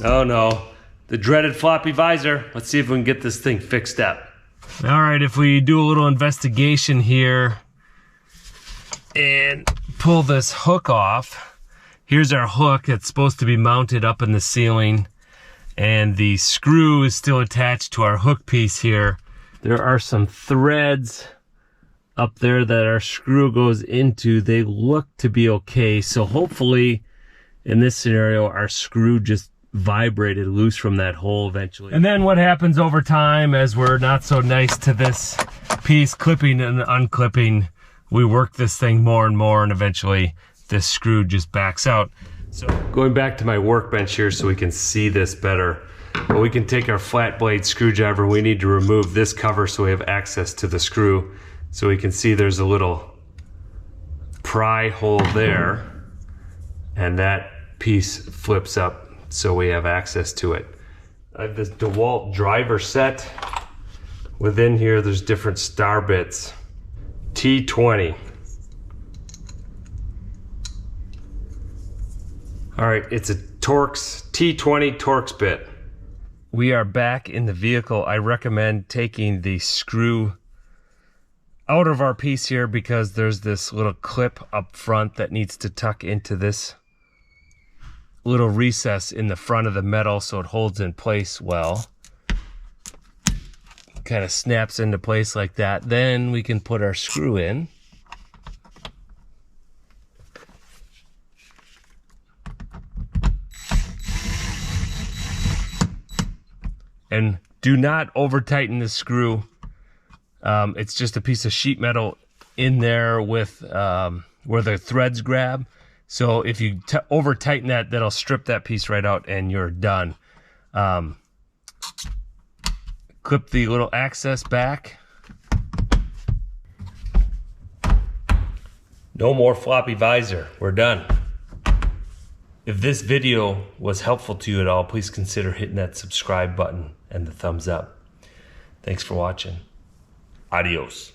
Oh no, the dreaded floppy visor. Let's see if we can get this thing fixed up. All right, if we do a little investigation here and pull this hook off. Here's our hook that's supposed to be mounted up in the ceiling, and the screw is still attached to our hook piece here. There are some threads up there that our screw goes into. They look to be okay, so hopefully in this scenario our screw just vibrated loose from that hole eventually. And then what happens over time, as we're not so nice to this piece, clipping and unclipping, we work this thing more and more, and eventually this screw just backs out. So going back to my workbench here so we can see this better, well, we can take our flat blade screwdriver. We need to remove this cover so we have access to the screw. So we can see there's a little pry hole there, and that piece flips up so we have access to it. I have this DeWalt driver set. Within here there's different star bits. T20. All right, it's a Torx T20 Torx bit. We are back in the vehicle. I recommend taking the screw out of our piece here because there's this little clip up front that needs to tuck into this little recess in the front of the metal so it holds in place well. Kind of snaps into place like that. Then we can put our screw in. And do not over tighten the screw. It's just a piece of sheet metal in there with where the threads grab. So if you over tighten that, that'll strip that piece right out and you're done. Clip the little access back. No more floppy visor. We're done. If this video was helpful to you at all, please consider hitting that subscribe button and the thumbs up. Thanks for watching. Adios.